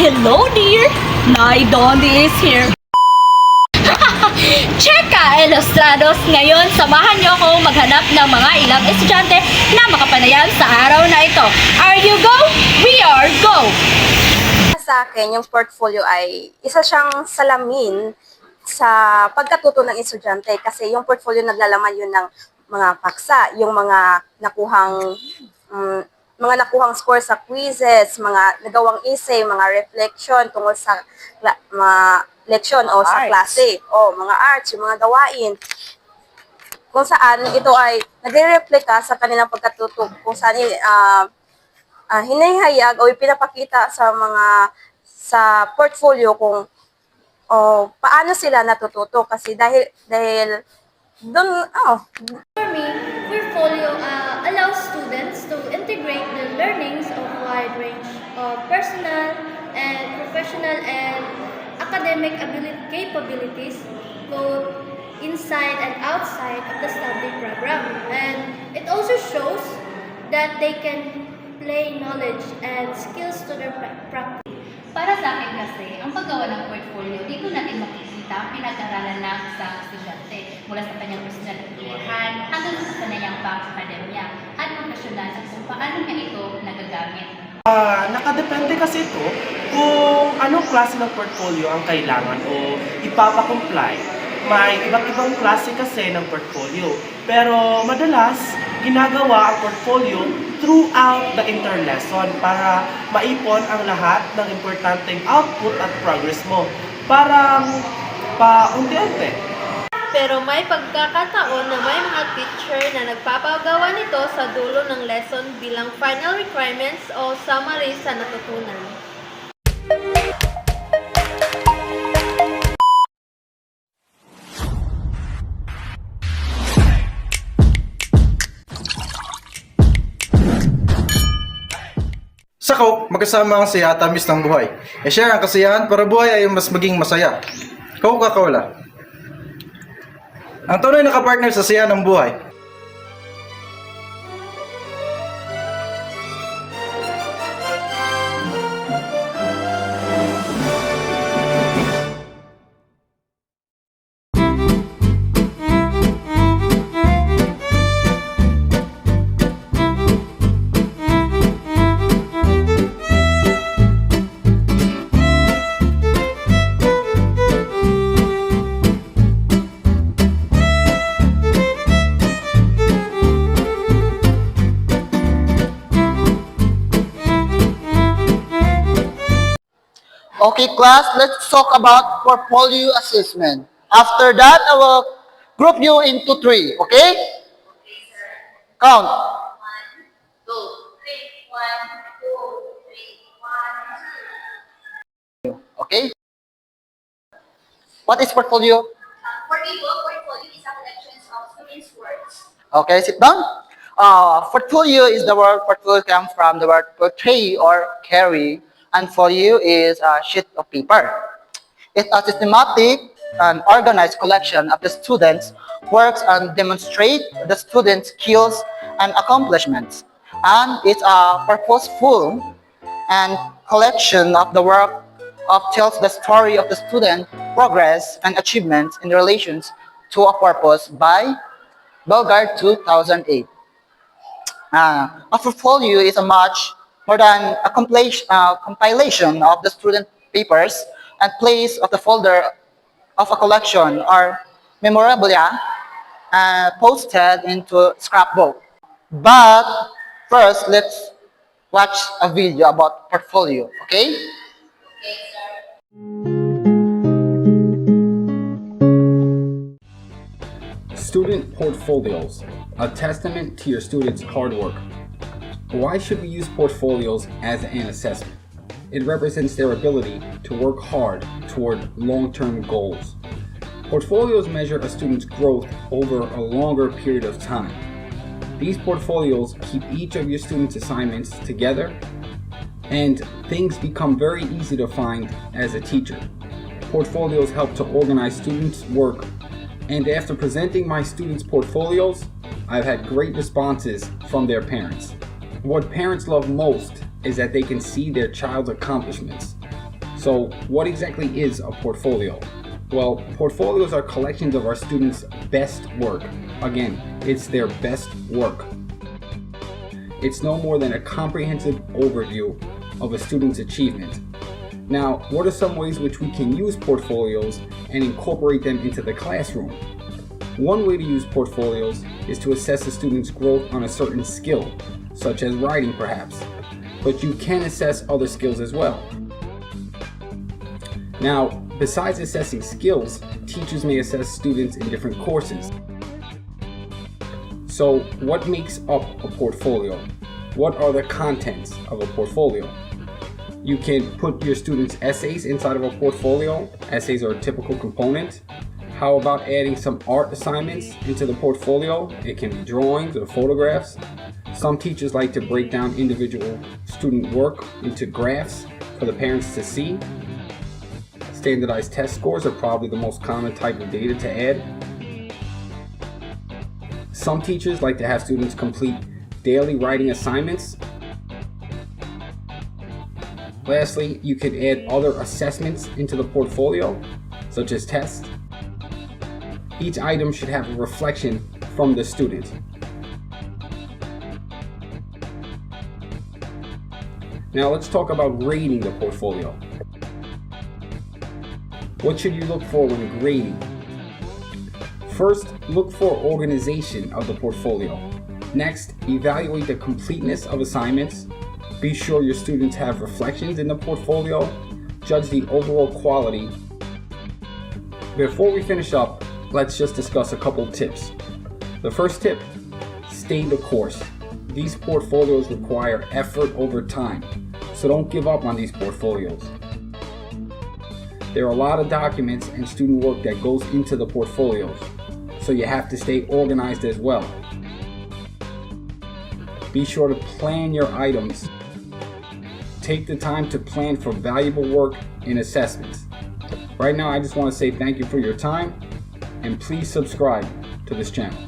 Hello dear! Nay Dondi is here. Cheka Ilustrados! Ngayon, samahan niyo ako maghanap ng mga ilang estudyante na makapanayam sa araw na ito. Are you go? We are go! Sa akin, yung portfolio ay isa siyang salamin sa pagkatuto ng estudyante kasi yung portfolio naglalaman yun ng mga paksa, yung mga nakuhang score sa quizzes, mga nagawang essay, mga reflection tungkol sa mga leksyon o sa klase, o mga arts, yung mga gawain. Kung saan ito ay nagre-replika sa kanilang pagkatuto, kung saan hinahayag o ipinapakita sa portfolio kung paano sila natututo kasi dahil doon For me, portfolio allows students to integrate the learnings of wide range of personal and professional and academic capabilities both inside and outside of the study program. And it also shows that they can play knowledge and skills to their practice. Para sa akin kasi, ang paggawa ng portfolio, dito natin makikita ang pinag-aralan ng isang estudyante mula sa kanyang personal na kakayahan hanggang sa kaniyang pang-akademya at profesional at kung paano niya ito nagagamit. Nakadepende kasi ito kung anong klase ng portfolio ang kailangan o ipapakomply. May iba't ibang klase kasi ng portfolio. Pero madalas, ginagawa ang portfolio throughout the interlesson para maipon ang lahat ng importanteng output at progress mo. Parang paunti-unti. Pero may pagkakataon na may mga teacher na nagpapagawa nito sa dulo ng lesson bilang final requirements o summary sa natutunan. Sa Coke, magkasama ang saya at tamis ng buhay. Share ang kasiyahan para buhay ay mas maging masaya. Coca-Cola. Ang tunay na kapartner sa saya ng buhay. Okay, class, let's talk about portfolio assessment. After that, I will group you into 3, okay? Count. 1, 2, 3, 1, 2, 3, 1. Okay? What is portfolio? portfolio is a collection of students' works. Okay, sit down. Portfolio is the word, portfolio comes from the word portray or carry, and folio is a sheet of paper. It's a systematic and organized collection of the students' works and demonstrate the students' skills and accomplishments. And it's a purposeful and collection of the work of tells the story of the student progress and achievements in relations to a purpose by Belgard 2008. A portfolio is a much more than a compilation of the student papers and place of the folder of a collection or memorabilia posted into scrapbook. But first, let's watch a video about portfolio, okay? Student portfolios, a testament to your students' hard work. Why should we use portfolios as an assessment? It represents their ability to work hard toward long-term goals. Portfolios measure a student's growth over a longer period of time. These portfolios keep each of your students' assignments together, and things become very easy to find as a teacher. Portfolios help to organize students' work, and after presenting my students' portfolios, I've had great responses from their parents. What parents love most is that they can see their child's accomplishments. So, what exactly is a portfolio? Well, portfolios are collections of our students' best work. Again, it's their best work. It's no more than a comprehensive overview of a student's achievement. Now, what are some ways which we can use portfolios and incorporate them into the classroom? One way to use portfolios is to assess a student's growth on a certain skill, such as writing perhaps, but you can assess other skills as well. Now, besides assessing skills, teachers may assess students in different courses. So, what makes up a portfolio? What are the contents of a portfolio? You can put your students' essays inside of a portfolio. Essays are a typical component. How about adding some art assignments into the portfolio? It can be drawings or photographs. Some teachers like to break down individual student work into graphs for the parents to see. Standardized test scores are probably the most common type of data to add. Some teachers like to have students complete daily writing assignments. Lastly, you can add other assessments into the portfolio, such as tests. Each item should have a reflection from the student. Now let's talk about grading the portfolio. What should you look for when grading? First, look for organization of the portfolio. Next, evaluate the completeness of assignments. Be sure your students have reflections in the portfolio. Judge the overall quality. Before we finish up, let's just discuss a couple tips. The first tip, stay the course. These portfolios require effort over time, so don't give up on these portfolios. There are a lot of documents and student work that goes into the portfolios, so you have to stay organized as well. Be sure to plan your items. Take the time to plan for valuable work in assessments. Right now, I just want to say thank you for your time, and please subscribe to this channel.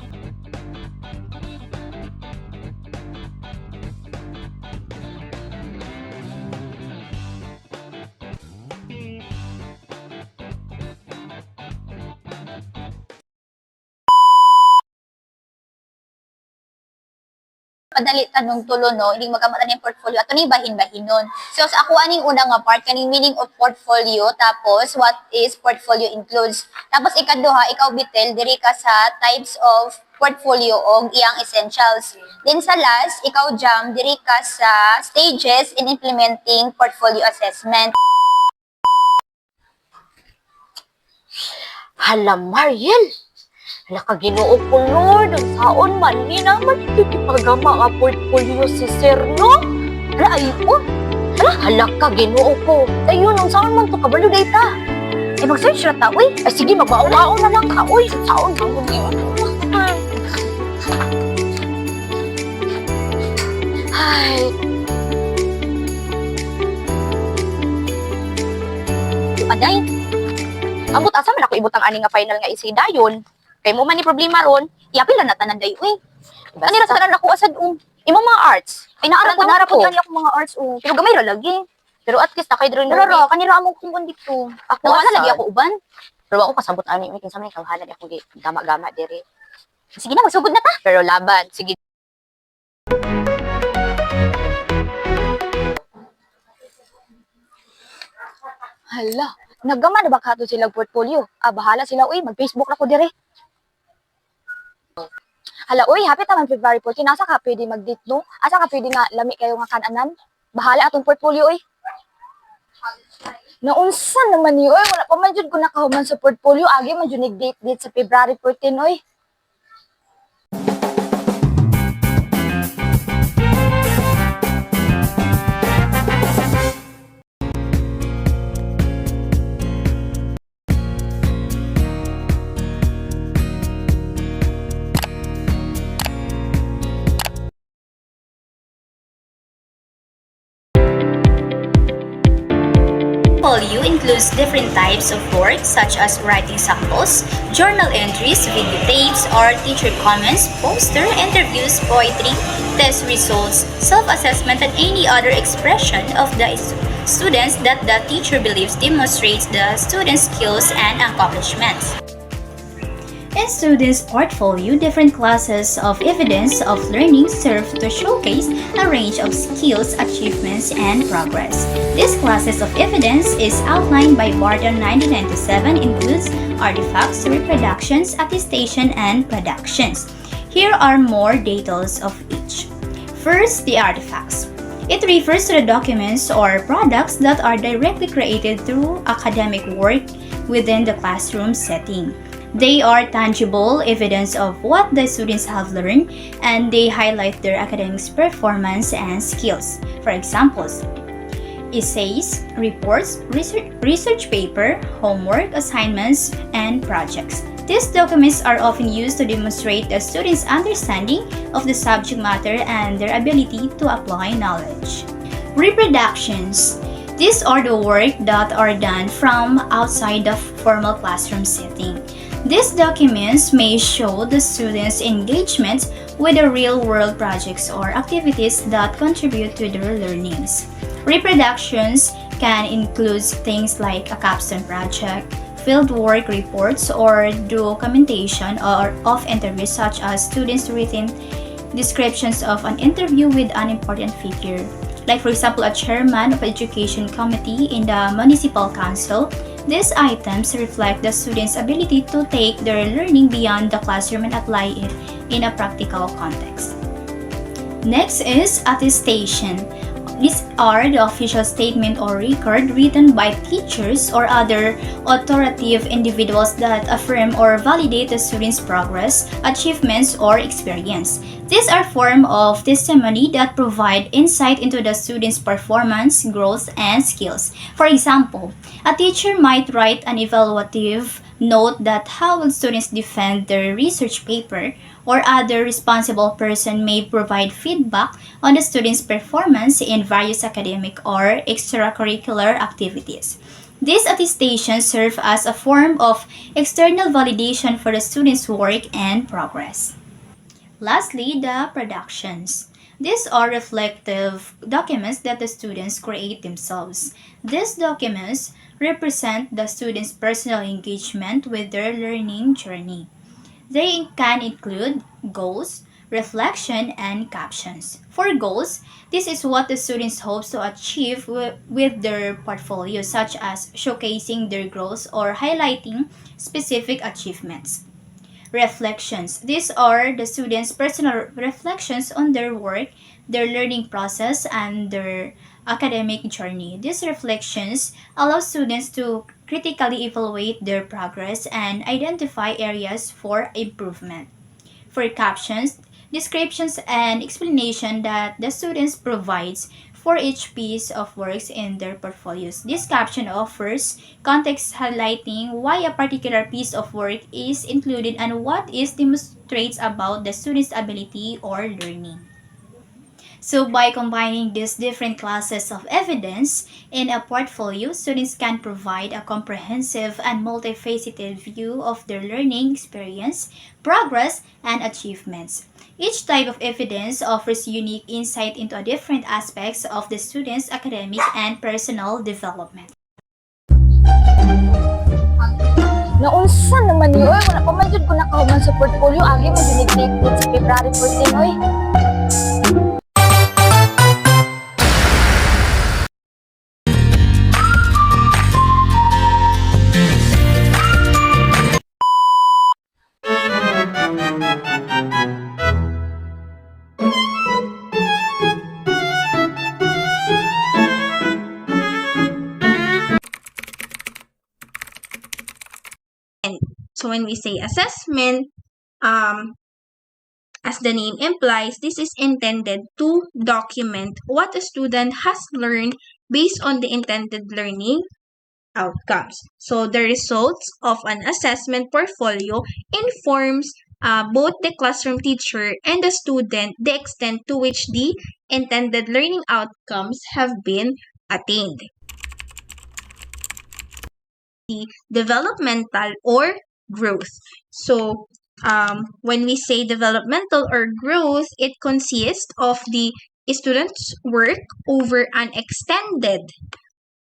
Padali tanong tulo no, hindi magamatan yung portfolio ato ni bahin-bahin nun. So sa ako aning una nga part kaning meaning of portfolio, tapos what is portfolio includes. Tapos ikaduha, ikaw bitel diri ka sa types of portfolio o iyang essentials. Then sa last, ikaw jam diri ka sa stages in implementing portfolio assessment. Hala, Mariel! Hala ka Ginoo ko, Lord, ang saon man ni naman ikikipagama nga portfolio si Sir, no? Hala, ayun. Hala ka Ginoo ko. Ayun, ang saon man to kabalo data. Ay, mag-search na ta, uy. Ay, sige, magbaon-baon na lang ka, uy. Saon ka mo yun. Ay. Aday. Ambot asa man ako ibutang ani nga final nga isida yun. Kay mo man ni problema ron, iapil na tanan dayo eh. Kanira sa tanan ako asad imong mga arts. Ay naara ko gani ako mga arts Pero gamay ra lagi. Pero at least nakay diri ra kanira amo kung dito. Ako na lagi ako uban. Pero ako kasabot ani kinsa man kang halad ako gama-gama diri. Sige na magsugod na ta. Pero laban, sige. Hala, nagama na ba kato sila portfolio? Bahala sila, uy, mag-Facebook na ko dire. Hala, uy, happy taman February 14. Asa ka pwede mag-date, no? Asa ka pwede nga lami kayo nga kananan? Bahala atong portfolio, uy. Naunsa naman niyo, uy. Wala pa man dyan ko nakahuman sa portfolio. Agi man dyan nag-date sa February 14, uy. Portfolio includes different types of work such as writing samples, journal entries, videotapes, art, teacher comments, poster, interviews, poetry, test results, self-assessment, and any other expression of the students that the teacher believes demonstrates the student's skills and accomplishments. In students' portfolio, different classes of evidence of learning serve to showcase a range of skills, achievements, and progress. These classes of evidence is outlined by Barton 1997 includes artifacts, reproductions, attestation, and productions. Here are more details of each. First, the artifacts. It refers to the documents or products that are directly created through academic work within the classroom setting. They are tangible evidence of what the students have learned and they highlight their academic performance and skills. For examples, essays, reports, research paper, homework, assignments, and projects. These documents are often used to demonstrate the students' understanding of the subject matter and their ability to apply knowledge. Reproductions. These are the work that are done from outside the formal classroom setting. These documents may show the students' engagement with the real-world projects or activities that contribute to their learnings. Reproductions can include things like a capstone project, fieldwork reports, or documentation of interviews such as students' written descriptions of an interview with an important figure. Like for example, a chairman of education committee in the municipal council. These items reflect the students' ability to take their learning beyond the classroom and apply it in a practical context. Next is attestation. These are the official statement or record written by teachers or other authoritative individuals that affirm or validate the student's progress, achievements, or experience. These are forms of testimony that provide insight into the student's performance, growth, and skills. For example, a teacher might write an evaluative note that how will students defend their research paper, or other responsible person may provide feedback on the student's performance in various academic or extracurricular activities. These attestations serve as a form of external validation for the student's work and progress. Lastly, the productions. These are reflective documents that the students create themselves. These documents represent the students' personal engagement with their learning journey. They can include goals, reflection, and captions. For goals, this is what the students hopes to achieve with their portfolio, such as showcasing their growth or highlighting specific achievements. Reflections. These are the students' personal reflections on their work, their learning process, and their academic journey. These reflections allow students to critically evaluate their progress and identify areas for improvement. For captions, descriptions and explanation that the students provides for each piece of works in their portfolios. This caption offers context highlighting why a particular piece of work is included and what it demonstrates about the student's ability or learning. So by combining these different classes of evidence in a portfolio, students can provide a comprehensive and multifaceted view of their learning experience, progress, and achievements. Each type of evidence offers unique insight into different aspects of the student's academic and personal development. Naunsa naman yun? Oy, wala pa man jud ko nakahuman sa portfolio. Agi mo dinignated sa February 14, oy. So when we say assessment, as the name implies, this is intended to document what a student has learned based on the intended learning outcomes. So the results of an assessment portfolio informs both the classroom teacher and the student the extent to which the intended learning outcomes have been attained. The developmental or growth. So when we say developmental or growth, it consists of the student's work over an extended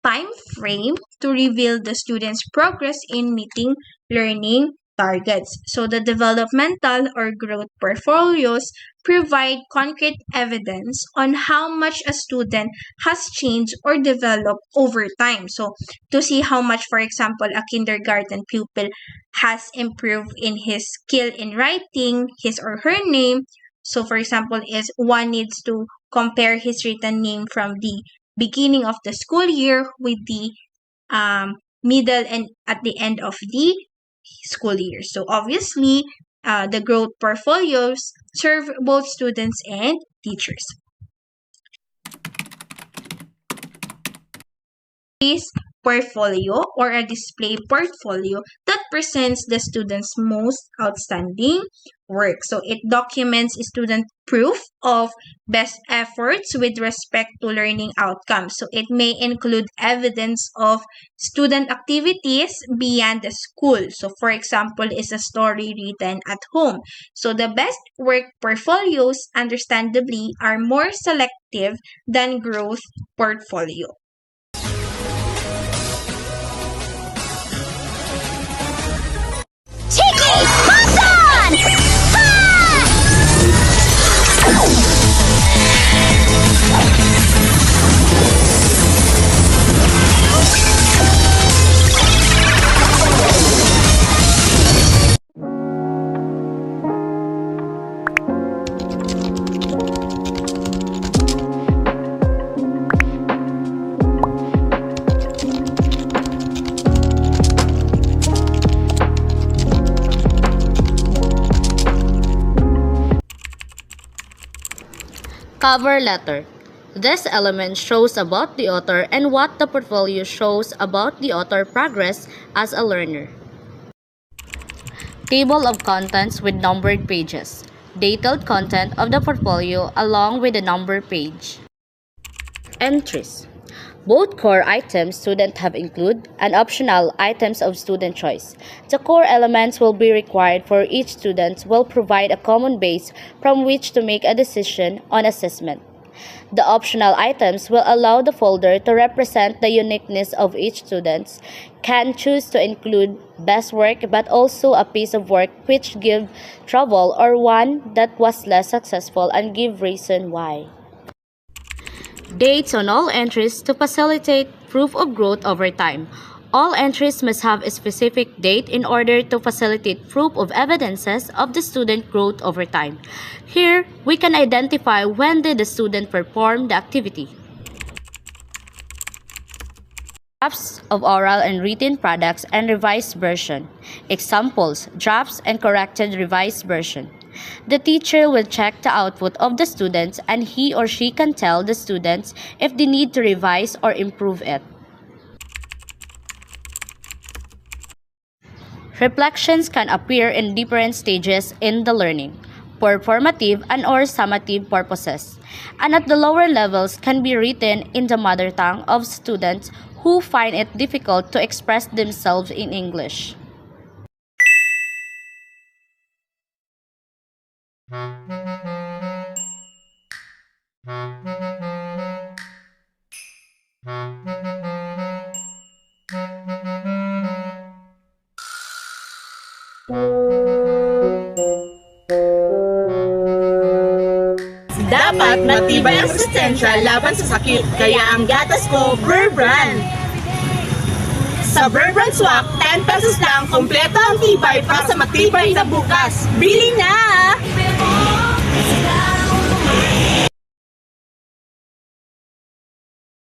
time frame to reveal the student's progress in meeting learning targets. So the developmental or growth portfolios provide concrete evidence on how much a student has changed or developed over time. So to see how much, for example, a kindergarten pupil has improved in his skill in writing his or her name. So for example, is one needs to compare his written name from the beginning of the school year with the middle and at the end of the school year. So obviously, the growth portfolios serve both students and teachers. This portfolio or a display portfolio that presents the student's most outstanding work. So it documents student proof of best efforts with respect to learning outcomes. So it may include evidence of student activities beyond the school. So for example, is a story written at home. So the best work portfolios understandably are more selective than growth portfolio. Cover letter. This element shows about the author and what the portfolio shows about the author progress as a learner. Table of contents with numbered pages. Detailed content of the portfolio along with the number page. Entries. Both core items students have include and optional items of student choice. The core elements will be required for each student will provide a common base from which to make a decision on assessment. The optional items will allow the folder to represent the uniqueness of each student, can choose to include best work but also a piece of work which give trouble or one that was less successful and give reason why. Dates on all entries to facilitate proof of growth over time. All entries must have a specific date in order to facilitate proof of evidences of the student growth over time. Here, we can identify when did the student perform the activity. Drafts of oral and written products and revised version. Examples, drafts and corrected revised version. The teacher will check the output of the students and he or she can tell the students if they need to revise or improve it. Reflections can appear in different stages in the learning, for formative and or summative purposes, and at the lower levels can be written in the mother tongue of students who find it difficult to express themselves in English. Dapat matibay ang resistensya laban sa sakit, kaya ang gatas ko, Burr Brand. Sa Burr Brand Swak, 10 pesos lang, kompleto ang tibay para sa matibay na bukas. Bili na!